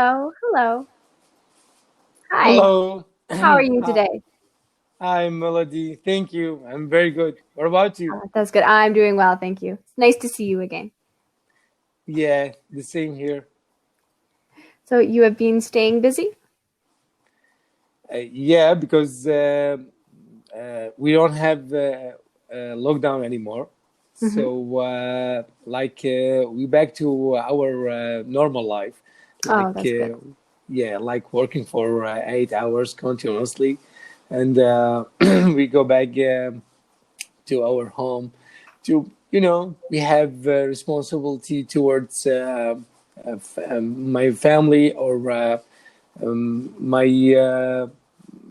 Hello, hello. Hi, Hello. how are you Hi, today? hi, Melody. Thank you. I'm very good. What about you? That's good. I'm doing well, thank you. It's nice to see you again. Yeah, the same here. So you have been staying busy? Yeah, because we don't have lockdown anymore. Hmm. So, we back to our normal life. Oh, Like, that's good. yeah, like working for 8 hours continuously. And we go back to our home to we have responsibility towards my family or my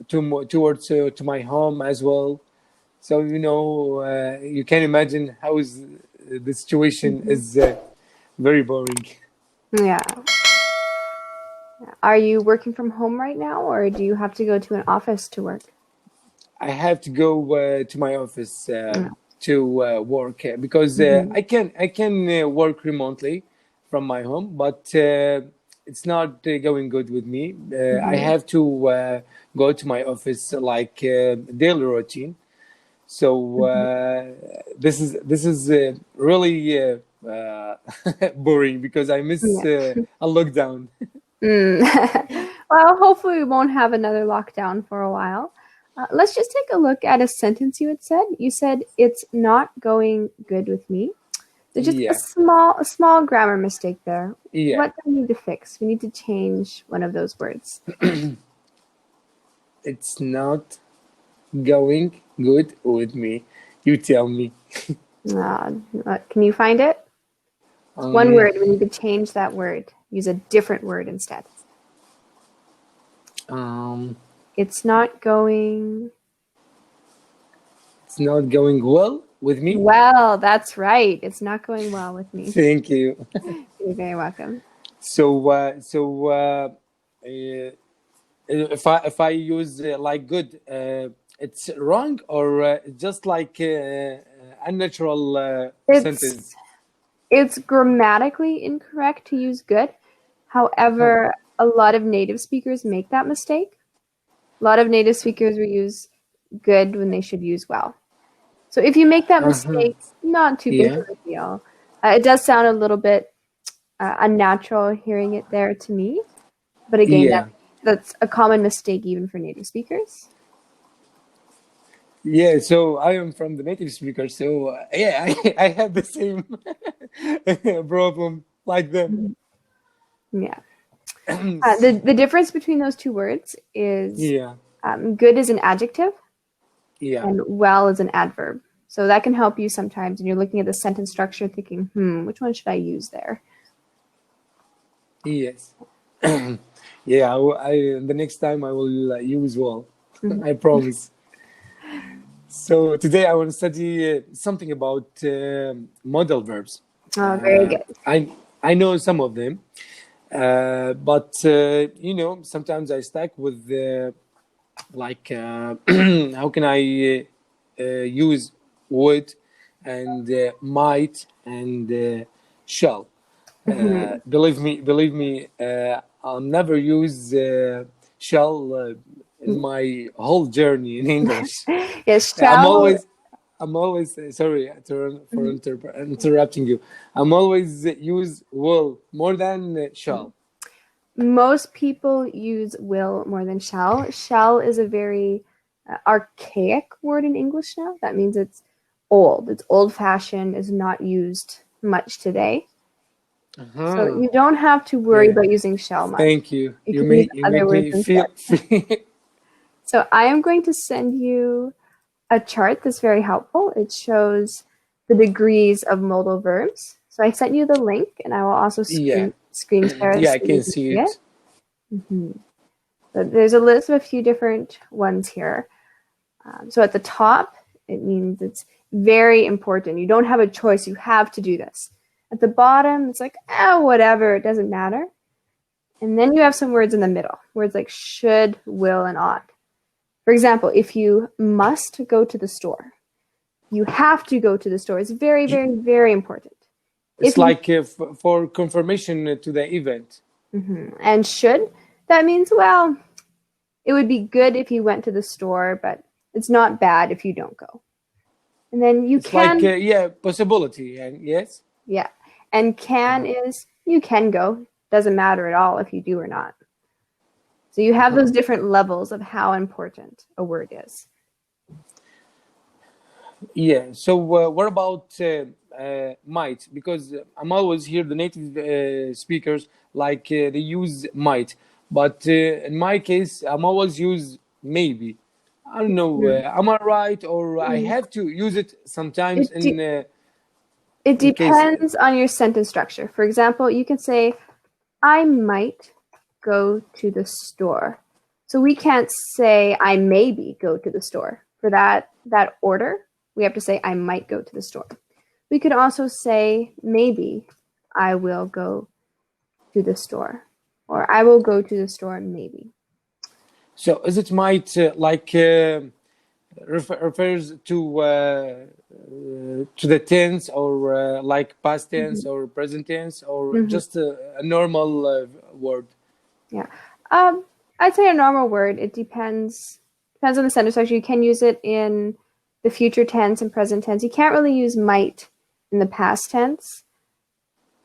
towards to my home as well. So you can imagine how is the situation Hmm. is very boring. Yeah. Are you working from home right now, or do you have to go to an office to work? I have to go to my office to work because Mm-hmm. I can work remotely from my home, but it's not going good with me. I Hmm. have to go to my office like daily routine. So Hmm. this is really boring because I miss Yeah. a lockdown. Mm. Well, hopefully we won't have another lockdown for a while. Let's just take a look at a sentence you had said. You said it's not going good with me. There's just Yeah, a small grammar mistake there. yeah. What do we need to fix? We need to change one of those words. It's not going good with me. You tell me. Can you find it? It's one Um, word. We need to change that word. Use a different word instead. um, It's not going it's not going well with me. well. That's right. It's not going well with me. Thank you. You're very welcome. If I use like good, it's wrong or just like unnatural It's sentence. it's grammatically incorrect to use good. Uh-huh. However, a lot of native speakers make that mistake. A lot of native speakers will use good when they should use well. So if you make that Uh-huh. mistake, not too big Yeah. of a deal. It does sound a little bit unnatural hearing it there to me, but again, Yeah. that's a common mistake even for native speakers. Yeah, so I am from the native speaker, so yeah, I have the same problem like them. Mhm. Yeah. The difference between those two words is Yeah, good is an adjective yeah, and well is an adverb. So that can help you sometimes when you're looking at the sentence structure, thinking, which one should I use there? yes. Yeah, the next time I will use well. Mhm. I promise. So today I want to study something about modal verbs. Oh, very Uh, good. I I know some of them, but sometimes I stuck with like how can I use would and might and shall. Mhm. Believe me, I'll never use shall in my whole journey in English. Yes, I'm shall. always, I'm always sorry for Mhm. interrupting you. I'm always use will more than shall. Most people use will more than shall. Shall is a very archaic word in English now. That means it's old. It's old fashioned, is not used much today. So Uh-huh. you don't have to worry Yeah. about using shall much. Thank you. You You can use make you other make words me instead. feel free. So I am going to send you a chart that's very helpful. It shows the degrees of modal verbs. So I sent you the link, and I will also Yeah. screen share it Yeah, I so you can can see see it. it. Mhm. So there's a list of a few different ones here. So at the top, it means it's very important. You don't have a choice. You have to do this. At the bottom, it's like, whatever, it doesn't matter. And then you have some words in the middle, words like should, will, and ought. For example, if you must go to the store, you have to go to the store. It's very, Y- very, very important. It's If you like for confirmation to the event. And should, that means, well, it would be good if you went to the store, but it's not bad if you don't go. And then you It's can. like, possibility. And yes? Yeah. And can is you can go. Doesn't matter at all if you do or not. So you have those different levels of how important a word is. Yeah. So what about might? Because I'm always hear the native speakers they use might, but in my case, I'm always use maybe. I don't know. Am I right, or I have to use it sometimes It in case? depends on your sentence structure. For example, you can say, I might go to the store. So we can't say I maybe go to the store. For that order, we have to say I might go to the store. We could also say maybe I will go to the store, or I will go to the store maybe. So is it might refers to the tense, or like past tense or present tense, or just a normal word? Yeah. I'd say a normal word. It depends on the sentence structure. You can use it in the future tense and present tense. You can't really use might in the past tense.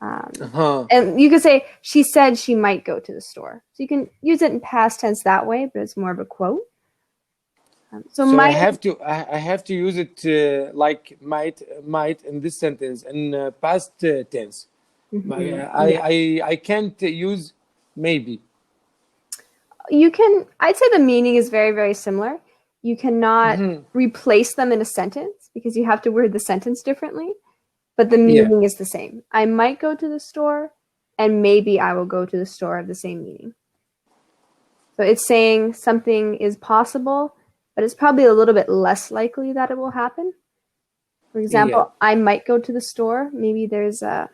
And you could say, she said she might go to the store. So you can use it in past tense that way, but it's more of a quote. So might, I have to use it like might in this sentence in past tense. I can't use maybe. You can, I'd say the meaning is very, very similar. You cannot replace them in a sentence because you have to word the sentence differently, but the meaning is the same. I might go to the store, and maybe I will go to the store have the same meaning. So it's saying something is possible, but it's probably a little bit less likely that it will happen. For example, I might go to the store. Maybe there's a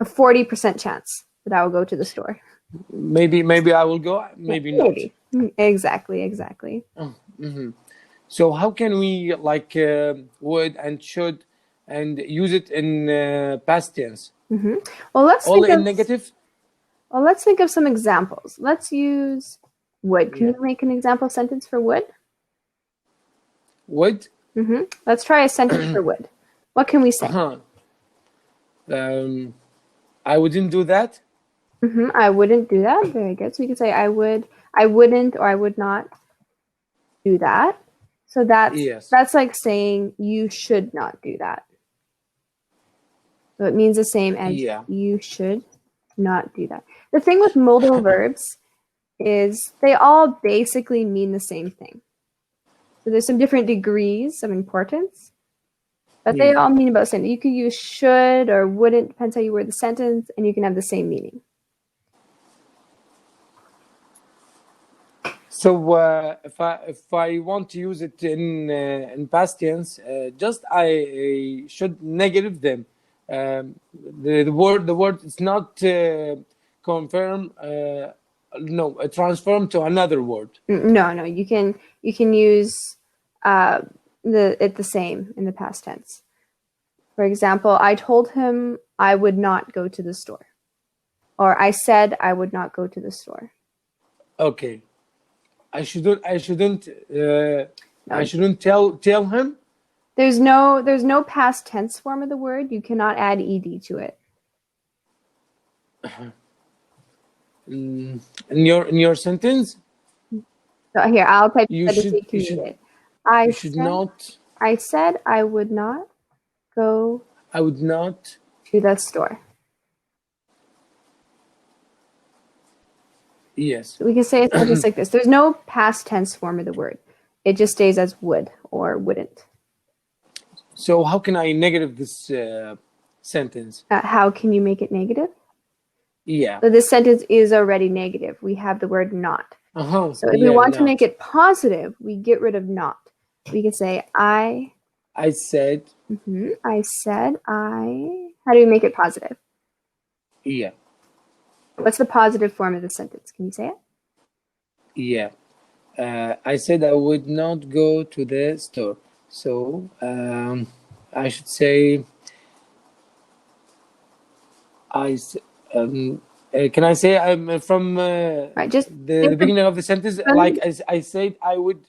40% chance that I will go to the store. Maybe I will go, maybe not. Exactly. So how can we would and should and use it in past tense? Well, let's All think in of negative? Well, let's think of some examples. Let's use would. Can you make an example sentence for would? Would? Let's try a sentence for would. What can we say? I wouldn't do that. I wouldn't do that. Very good. So we can say I wouldn't, or I would not do that. So that's like saying you should not do that. So it means the same as you should not do that. The thing with modal verbs is they all basically mean the same thing. So there's some different degrees of importance, but they all mean about the same. You could use should or wouldn't, depends how you word the sentence, and you can have the same meaning. So if I want to use it in past tense, just I should negative them. The word is not confirm. No, transform to another word. No. You can use the same in the past tense. For example, I told him I would not go to the store, or I said I would not go to the store. Okay. I shouldn't tell him. There's no past tense form of the word. You cannot add ed to it. In your sentence. So here, I'll type You should it. I said I would not go. I would not to the store. Yes. We can say it just like this. There's no past tense form of the word. It just stays as would or wouldn't. So how can I negative this sentence? How can you make it negative? Yeah. So this sentence is already negative. We have the word not. So if we want to make it positive, we get rid of not. We can say I said. I said I. How do we make it positive? Yeah. What's the positive form of the sentence? Can you say it? Yeah. I said I would not go to the store. So I should say Can I say I'm from Right, just the beginning of the sentence? Like as I said, I would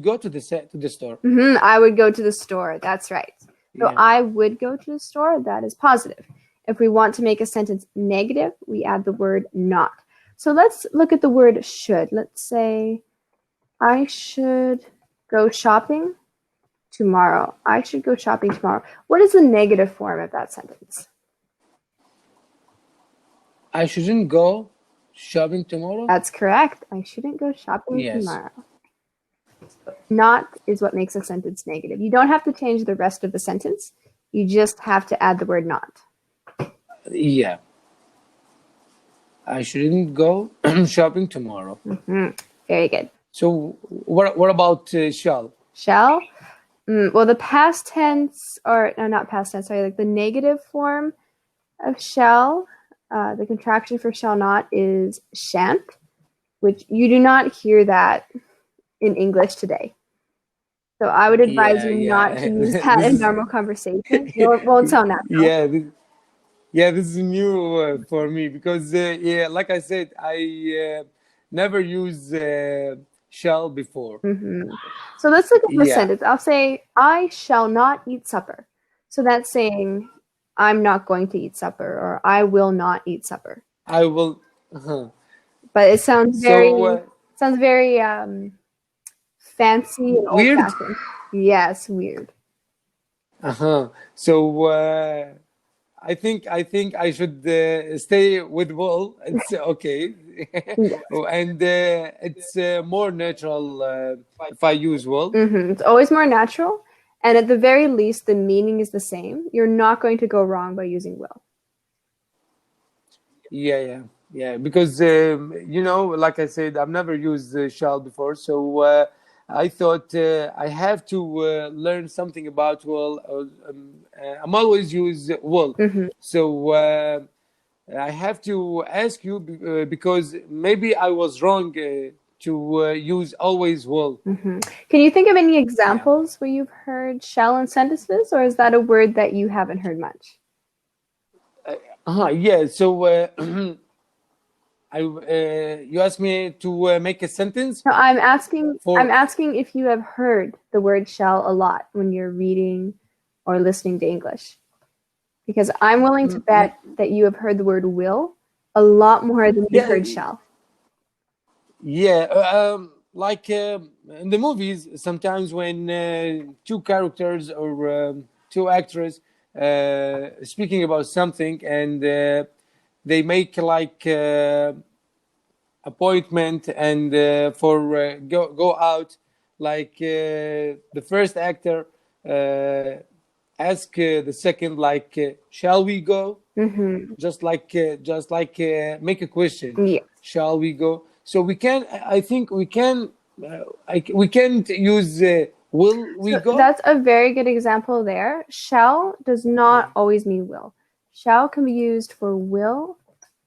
go to the store. I would go to the store. That's right. So Yeah. I would go to the store. That is positive. If we want to make a sentence negative, we add the word not. So let's look at the word should. Let's say, I should go shopping tomorrow. I should go shopping tomorrow. What is the negative form of that sentence? I shouldn't go shopping tomorrow. That's correct. I shouldn't go shopping tomorrow. Not is what makes a sentence negative. You don't have to change the rest of the sentence. You just have to add the word not. Yeah. I shouldn't go shopping tomorrow. Very good. So what about shall? Shall? Well, the past tense, or no, not past tense, sorry, like the negative form of shall, the contraction for shall not is shan't, which you do not hear that in English today. So I would advise you not to use that in normal conversation. It won't sound natural. This is new for me because, like I said, I never use shall before. So let's look at the sentence. I'll say, I shall not eat supper. So that's saying, I'm not going to eat supper, or I will not eat supper. I will. But it sounds very, fancy and weird. old-fashioned. Yes, weird. So I think I should stay with will. It's okay, and it's more natural if I use will. It's always more natural, and at the very least, the meaning is the same. You're not going to go wrong by using will. Yeah. Because like I said, I've never used shall before, so I thought I have to learn something about will. I'm always use will, so I have to ask you because maybe I was wrong to use always will. Can you think of any examples where you've heard shall in sentences, or is that a word that you haven't heard much? So you asked me to make a sentence. No, I'm asking if you have heard the word shall a lot when you're reading or listening to English, because I'm willing to bet that you have heard the word will a lot more than you've heard shall. Like in the movies, sometimes when two characters or two actors speaking about something, and they make like appointment and for go out, like the first actor ask the second, like shall we go? Just like make a question. Shall we go? So we can, I think we can, we can't use will we go? That's a very good example there. Shall does not always mean will. Shall can be used for will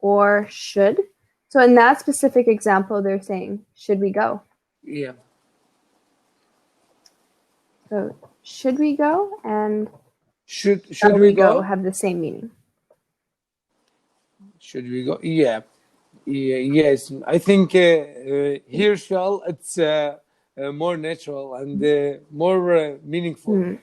or should. So in that specific example, they're saying, should we go? Yeah. So should we go and should we go have the same meaning. Should we go? Yes. I think here shall, it's more natural and more meaningful.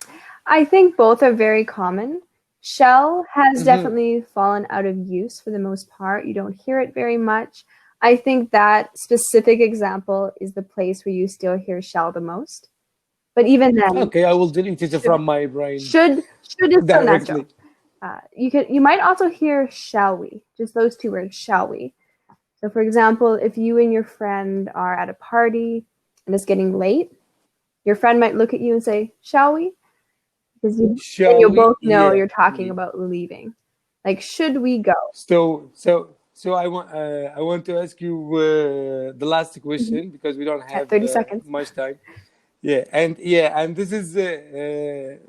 I think both are very common. Shall has definitely fallen out of use for the most part. You don't hear it very much. I think that specific example is the place where you still hear shall the most. But even then, okay, I will delete it from my brain. Should is so natural. You might also hear shall we, just those two words, shall we. So for example, if you and your friend are at a party and it's getting late, your friend might look at you and say, shall we? Because you'll both know you're talking about leaving. Like, should we go? So I want to ask you the last question because we don't have 30 seconds. much time. And this is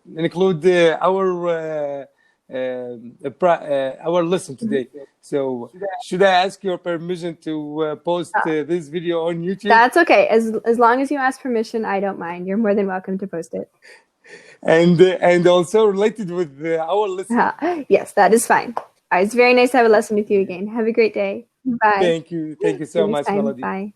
include our lesson today. So should I ask your permission to post this video on YouTube? That's okay. As long as you ask permission, I don't mind. You're more than welcome to post it. And also related with our lesson. Yes, that is fine. It's very nice to have a lesson with you again. Have a great day. Bye. Thank you so Next much, time. Melody. Bye.